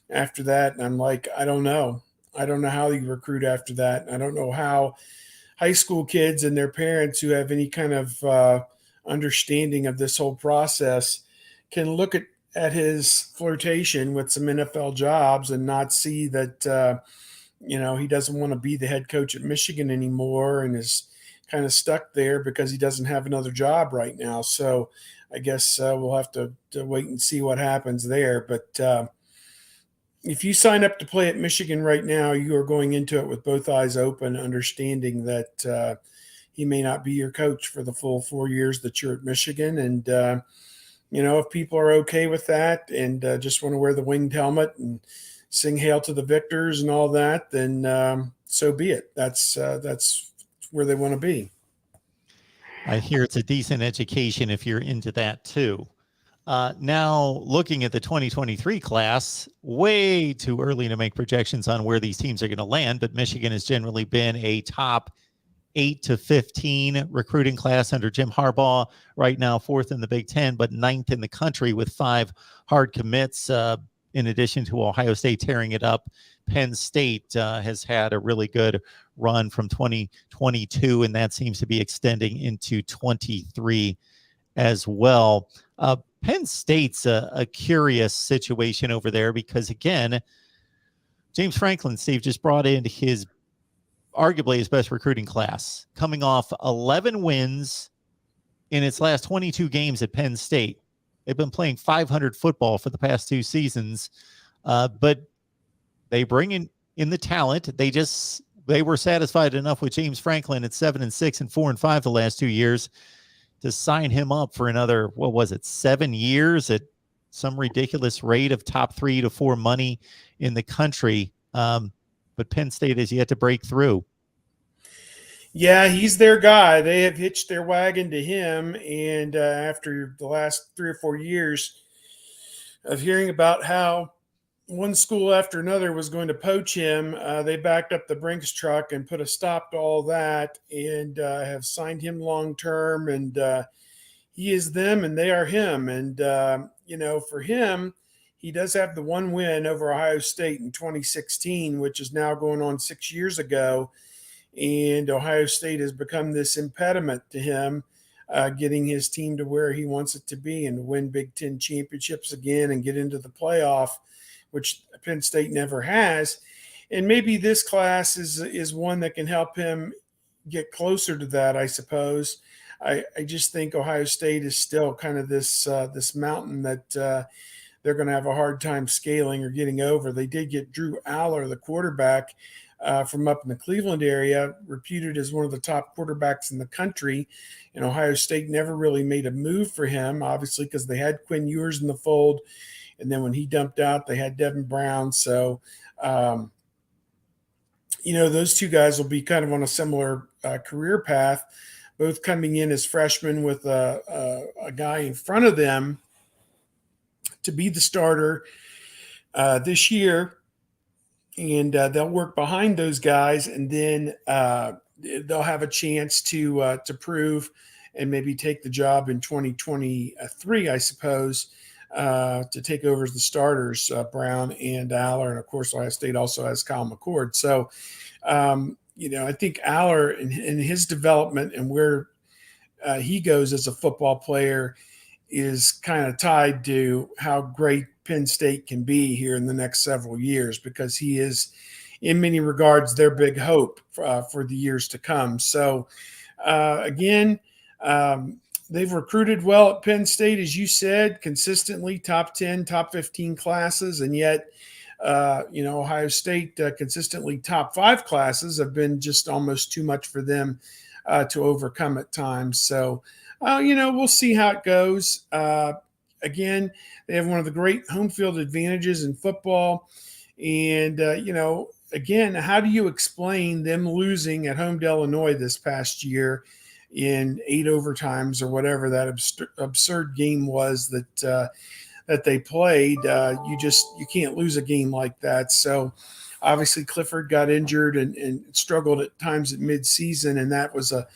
after that? And I'm like, I don't know. I don't know how you recruit after that. I don't know how high school kids and their parents who have any kind of understanding of this whole process can look at his flirtation with some NFL jobs and not see that he doesn't want to be the head coach at Michigan anymore and is kind of stuck there because he doesn't have another job right now. So I guess we'll have to wait and see what happens there. But, if you sign up to play at Michigan right now, you are going into it with both eyes open, understanding that he may not be your coach for the full 4 years that you're at Michigan. And, if people are okay with that and just want to wear the winged helmet and sing Hail to the Victors and all that, then so be it. That's where they want to be.
I hear it's a decent education if you're into that too. Now, looking at the 2023 class, way too early to make projections on where these teams are going to land, but Michigan has generally been a top 8 to 15 recruiting class under Jim Harbaugh. Right now, 4th in the Big Ten, but 9th in the country with 5 hard commits, in addition to Ohio State tearing it up. Penn State has had a really good run from 2022, and that seems to be extending into 23 as well. Penn State's a curious situation over there because, again, James Franklin, Steve, just brought in arguably his best recruiting class, coming off 11 wins in its last 22 games at Penn State. They've been playing 500 football for the past 2 seasons, but they bring in the talent. They were satisfied enough with James Franklin at 7-6 and 4-5 the last 2 years to sign him up for another, 7 years at some ridiculous rate of top 3 to 4 money in the country. But Penn State has yet to break through.
Yeah, he's their guy. They have hitched their wagon to him. And after the last 3 or 4 years of hearing about how one school after another was going to poach him, they backed up the Brinks truck and put a stop to all that and have signed him long-term. And he is them and they are him. And, for him, he does have the one win over Ohio State in 2016, which is now going on 6 years ago. And Ohio State has become this impediment to him getting his team to where he wants it to be and to win Big Ten championships again and get into the playoff, which Penn State never has. And maybe this class is one that can help him get closer to that, I suppose. I just think Ohio State is still kind of this mountain that they're going to have a hard time scaling or getting over. They did get Drew Aller, the quarterback from up in the Cleveland area, reputed as one of the top quarterbacks in the country. And Ohio State never really made a move for him, obviously, because they had Quinn Ewers in the fold. And then when he dumped out, they had Devin Brown. So, those two guys will be kind of on a similar career path, both coming in as freshmen with a guy in front of them to be the starter this year. And they'll work behind those guys, and then they'll have a chance to prove and maybe take the job in 2023, I suppose, to take over as the starters, Brown and Aller. And, of course, Ohio State also has Kyle McCord. So, I think Aller and his development and where he goes as a football player is kind of tied to how great Penn State can be here in the next several years, because he is, in many regards, their big hope for the years to come. So, again, they've recruited well at Penn State, as you said, consistently top 10, top 15 classes, and yet, Ohio State consistently top 5 classes have been just almost too much for them to overcome at times. So, we'll see how it goes. Again, they have one of the great home field advantages in football. And, again, how do you explain them losing at home to Illinois this past year in 8 overtimes or whatever that absurd game was that they played? You can't lose a game like that. So obviously Clifford got injured and struggled at times at midseason, and that was a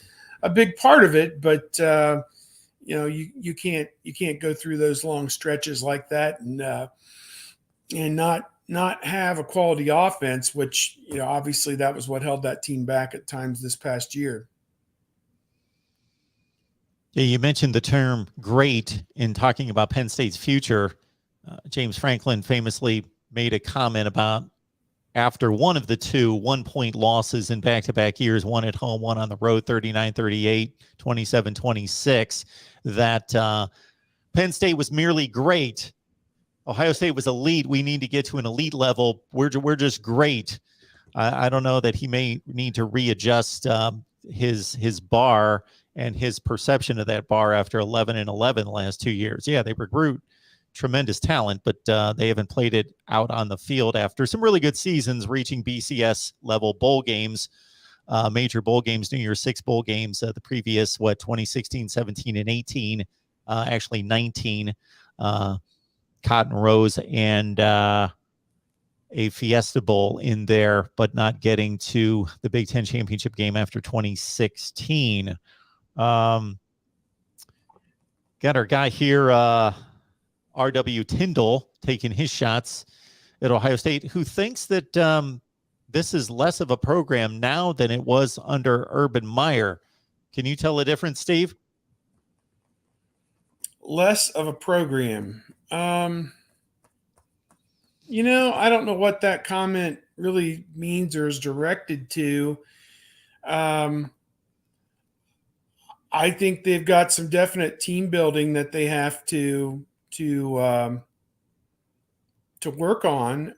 big part of it. But you can't go through those long stretches like that and not have a quality offense, which obviously that was what held that team back at times this past year.
Yeah, you mentioned the term great in talking about Penn State's future. James Franklin famously made a comment about, after one of the 2 one-point losses in back-to-back years, one at home, one on the road, 39-38, 27-26, that Penn State was merely great. Ohio State was elite. We need to get to an elite level. We're just great. I don't know that he may need to readjust his bar and his perception of that bar after 11-11 the last 2 years. Yeah, they recruit tremendous talent, but they haven't played it out on the field after some really good seasons, reaching BCS level bowl games, major bowl games, New Year's Six bowl games, the previous, 2016, 17, and 18, actually 19, Cotton Rose and a Fiesta Bowl in there, but not getting to the Big Ten championship game after 2016. Got our guy here, R.W. Tyndall, taking his shots at Ohio State, who thinks that this is less of a program now than it was under Urban Meyer. Can you tell the difference, Steve?
Less of a program. I don't know what that comment really means or is directed to. I think they've got some definite team building that they have to work on.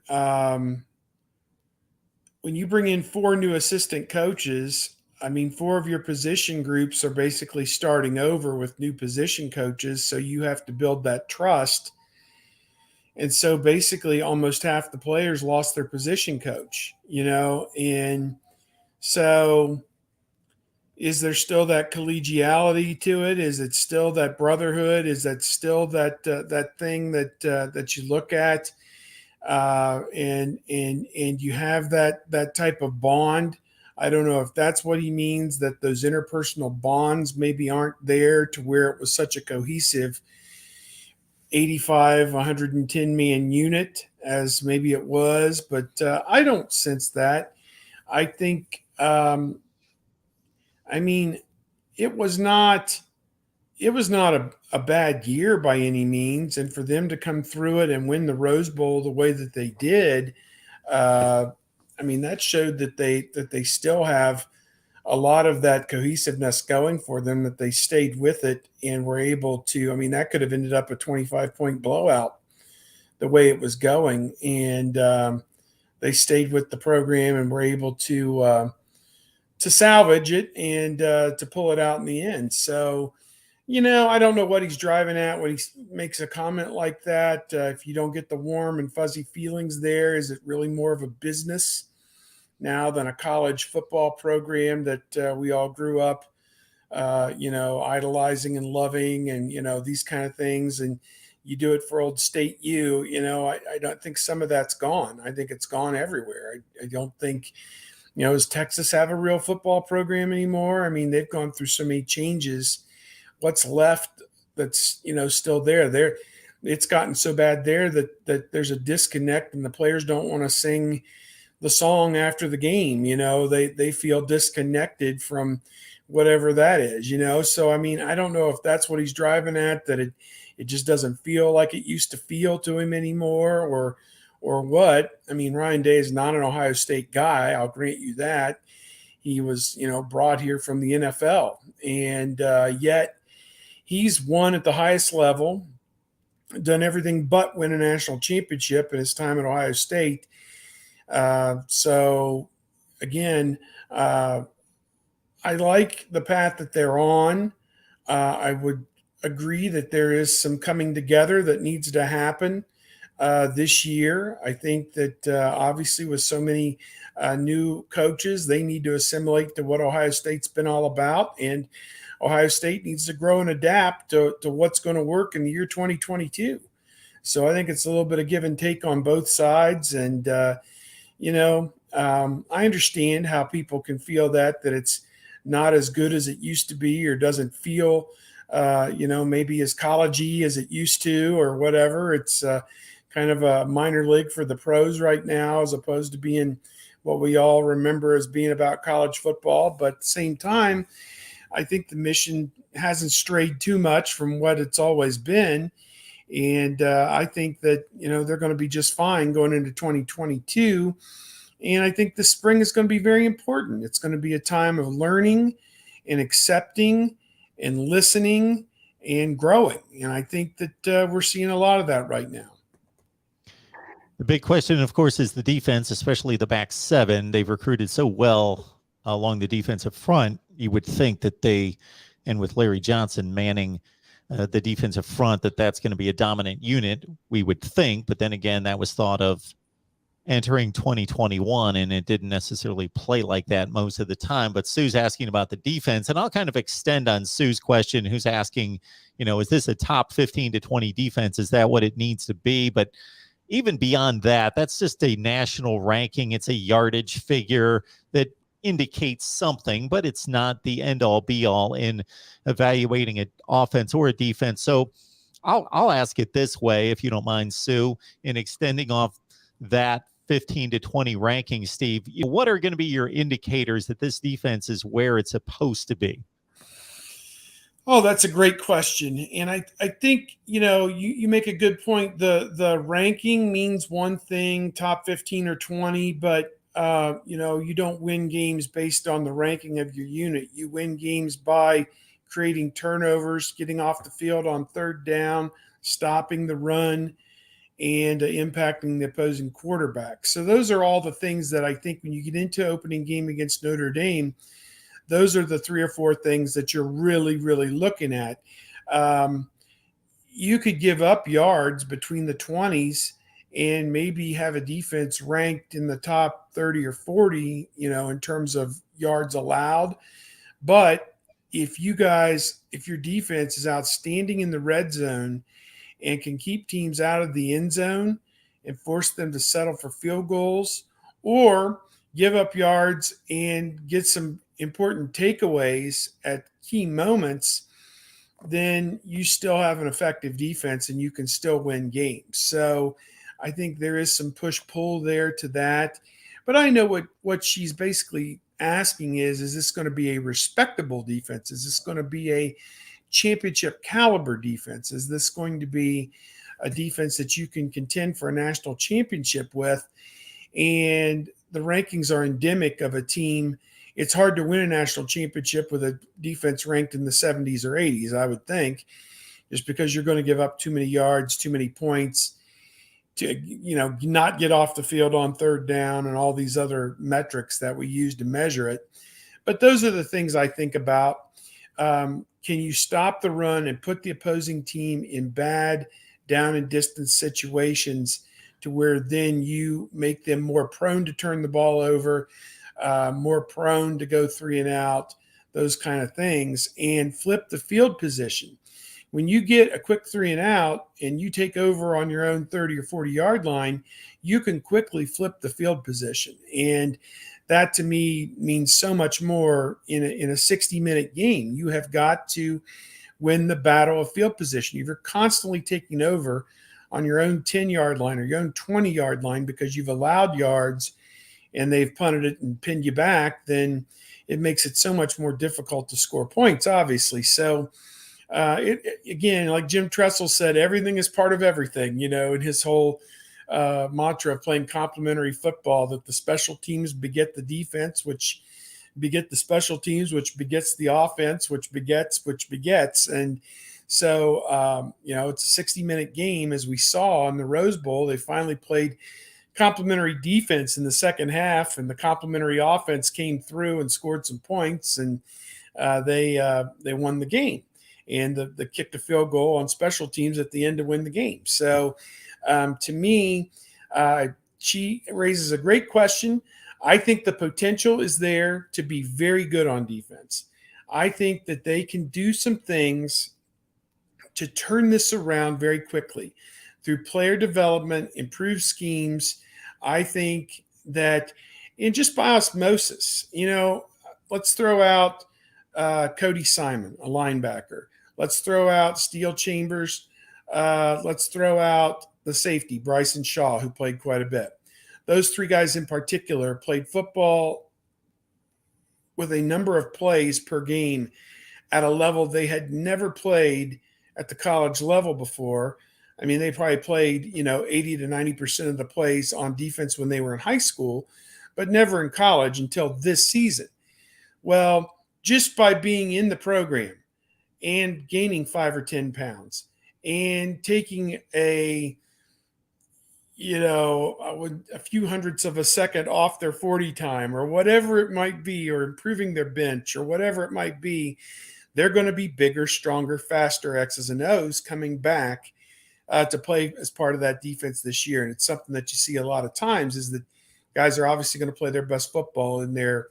When you bring in 4 new assistant coaches, 4 of your position groups are basically starting over with new position coaches. So you have to build that trust. And so basically almost half the players lost their position coach, and so is there still that collegiality to it? Is it still that brotherhood? Is that still that thing that you look at and you have that type of bond? I don't know if that's what he means, that those interpersonal bonds maybe aren't there to where it was such a cohesive 85, 110 man unit as maybe it was, but I don't sense that. I think, it was not a bad year by any means. And for them to come through it and win the Rose Bowl the way that they did, that showed that they still have a lot of that cohesiveness going for them, that they stayed with it and were able to, that could have ended up a 25-point blowout the way it was going. And they stayed with the program and were able to salvage it and to pull it out in the end. So, I don't know what he's driving at when he makes a comment like that. If you don't get the warm and fuzzy feelings there, is it really more of a business now than a college football program that we all grew up, idolizing and loving and, these kind of things. And you do it for Old State U, I don't think some of that's gone. I think it's gone everywhere. I don't think, does Texas have a real football program anymore? They've gone through so many changes. What's left that's, still there? It's gotten so bad there that there's a disconnect and the players don't want to sing the song after the game. They feel disconnected from whatever that is, so I don't know if that's what he's driving at, that it just doesn't feel like it used to feel to him anymore, or what. Ryan Day is not an Ohio State guy, I'll grant you that. He was brought here from the NFL, and yet he's won at the highest level, done everything but win a national championship in his time at Ohio State. So again, I like the path that they're on. I would agree that there is some coming together that needs to happen this year. I think that obviously with so many new coaches, they need to assimilate to what Ohio State's been all about. And Ohio State needs to grow and adapt to what's going to work in the year 2022. So I think it's a little bit of give and take on both sides. And, I understand how people can feel that it's not as good as it used to be, or doesn't feel, maybe as college-y as it used to, or whatever. It's kind of a minor league for the pros right now, as opposed to being what we all remember as being about college football. But at the same time, I think the mission hasn't strayed too much from what it's always been. And I think that, they're going to be just fine going into 2022. And I think the spring is going to be very important. It's going to be a time of learning and accepting and listening and growing. And I think that we're seeing a lot of that right now.
The big question, of course, is the defense, especially the back seven. They've recruited so well along the defensive front. You would think that and with Larry Johnson manning the defensive front, that's going to be a dominant unit, we would think. But then again, that was thought of entering 2021, and it didn't necessarily play like that most of the time. But Sue's asking about the defense, and I'll kind of extend on Sue's question, who's asking, is this a top 15 to 20 defense? Is that what it needs to be? But even beyond that, that's just a national ranking. It's a yardage figure that indicates something, but it's not the end all be all in evaluating an offense or a defense. So I'll ask it this way, if you don't mind, Sue, in extending off that 15 to 20 ranking, Steve, what are going to be your indicators that this defense is where it's supposed to be?
Oh, that's a great question. And I think, you make a good point. The ranking means one thing, top 15 or 20, but, you don't win games based on the ranking of your unit. You win games by creating turnovers, getting off the field on third down, stopping the run, and impacting the opposing quarterback. So those are all the things that I think when you get into opening game against Notre Dame, those are the 3 or 4 things that you're really, really looking at. You could give up yards between the 20s and maybe have a defense ranked in the top 30 or 40, in terms of yards allowed. But if your defense is outstanding in the red zone and can keep teams out of the end zone and force them to settle for field goals, or give up yards and get some important takeaways at key moments, then you still have an effective defense and you can still win games. So I think there is some push-pull there to that. But I know what she's basically asking is this going to be a respectable defense? Is this going to be a championship caliber defense? Is this going to be a defense that you can contend for a national championship with? And the rankings are endemic of a team. It's hard to win a national championship with a defense ranked in the 70s or 80s, I would think, just because you're going to give up too many yards, too many points, to not get off the field on third down, and all these other metrics that we use to measure it. But those are the things I think about. Can you stop the run and put the opposing team in bad down and distance situations to where then you make them more prone to turn the ball over, more prone to go 3 and out, those kind of things, and flip the field position. When you get a quick 3 and out and you take over on your own 30 or 40 yard line, you can quickly flip the field position. And that to me means so much more in a 60-minute game. You have got to win the battle of field position. If you're constantly taking over on your own 10-yard line or your own 20-yard line because you've allowed yards and they've punted it and pinned you back, then it makes it so much more difficult to score points, obviously. So, again, like Jim Tressel said, everything is part of everything, in his whole mantra of playing complementary football, that the special teams beget the defense, which beget the special teams, which begets the offense, which begets. And so, it's a 60-minute game, as we saw in the Rose Bowl. They finally played complementary defense in the second half, and the complementary offense came through and scored some points, and they won the game. And the kicked a field goal on special teams at the end to win the game. So to me, she raises a great question. I think the potential is there to be very good on defense. I think that they can do some things to turn this around very quickly through player development, improved schemes. I think that, and just by osmosis, let's throw out Cody Simon, a linebacker. Let's throw out Steel Chambers. Let's throw out the safety, Bryson Shaw, who played quite a bit. Those 3 guys in particular played football with a number of plays per game at a level they had never played at the college level before. I mean, they probably played, 80 to 90% of the plays on defense when they were in high school, but never in college until this season. Well, just by being in the program and gaining 5 or 10 pounds and taking a a few hundredths of a second off their 40 time or whatever it might be, or improving their bench or whatever it might be, they're going to be bigger, stronger, faster X's and O's coming back to play as part of that defense this year. And it's something that you see a lot of times, is that guys are obviously going to play their best football in their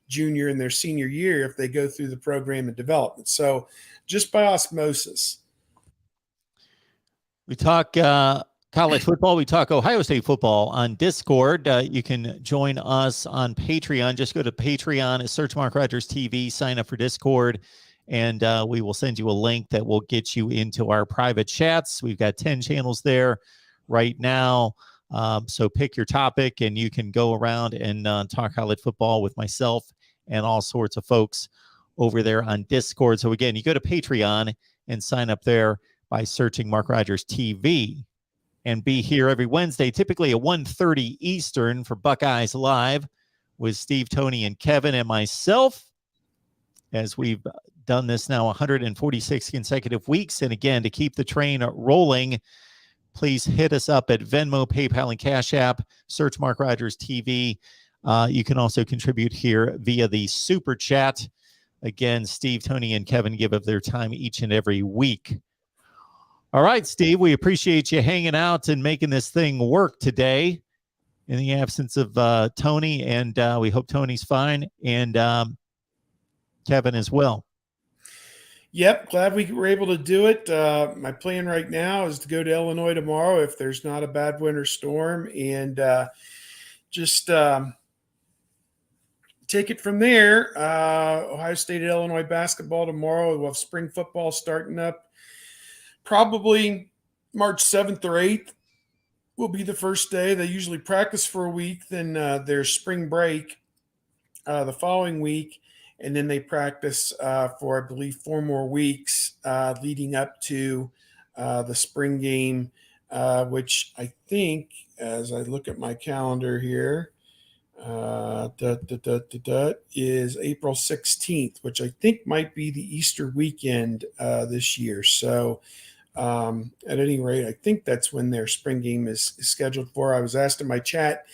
junior and their senior year if they go through the program and development. So just by osmosis.
We talk college football. We talk Ohio State football on Discord. You can join us on Patreon. Just go to Patreon, search MarkRogersTV, sign up for Discord, and we will send you a link that will get you into our private chats. We've got 10 channels there right now. So pick your topic, and you can go around and talk college football with myself and all sorts of folks over there on Discord. So again, you go to Patreon and sign up there by searching Mark Rogers TV, and be here every Wednesday, typically at 1:30 Eastern for Buckeyes Live with Steve, Tony, and Kevin and myself, as we've done this now 146 consecutive weeks. And again, to keep the train rolling, please hit us up at Venmo, PayPal, and Cash App. Search Mark Rogers TV. You can also contribute here via the Super Chat. Again, Steve, Tony, and Kevin give up their time each and every week. All right, Steve, we appreciate you hanging out and making this thing work today in the absence of Tony, and we hope Tony's fine, and Kevin as well.
Yep, glad we were able to do it. My plan right now is to go to Illinois tomorrow if there's not a bad winter storm, and just take it from there. Ohio State and Illinois basketball tomorrow. We'll have spring football starting up. Probably March 7th or 8th will be the first day. They usually practice for a week, then there's spring break the following week, and then they practice for, I believe, 4 more weeks leading up to the spring game, which I think, as I look at my calendar here, is April 16th, which I think might be the Easter weekend this year. So at any rate, I think that's when their spring game is scheduled for. I was asked in my chat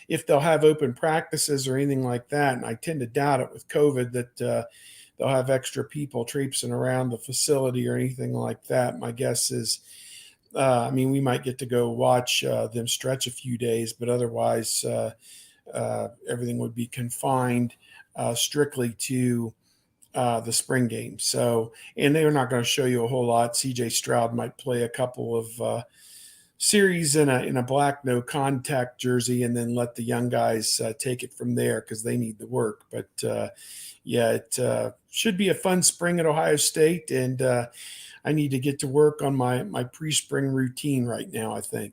if they'll have open practices or anything like that, and I tend to doubt it with COVID that they'll have extra people traipsing around the facility or anything like that. My guess is, we might get to go watch them stretch a few days, but otherwise everything would be confined strictly to the spring game. So, and they're not going to show you a whole lot. CJ Stroud might play a couple of series in a black no contact jersey, and then let the young guys take it from there because they need the work. But it should be a fun spring at Ohio State, and I need to get to work on my pre-spring routine right now, I think.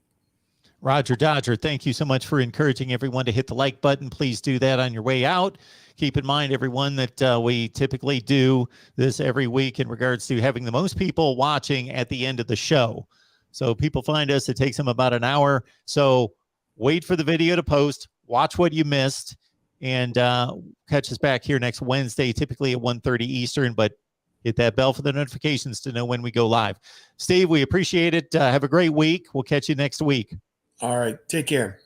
Roger Dodger, thank you so much for encouraging everyone to hit the like button. Please do that on your way out. Keep in mind, everyone, that we typically do this every week in regards to having the most people watching at the end of the show. So people find us, it takes them about an hour. So wait for the video to post, watch what you missed, and catch us back here next Wednesday, typically at 1:30 Eastern, but hit that bell for the notifications to know when we go live. Steve, we appreciate it. Have a great week. We'll catch you next week.
All right. Take care.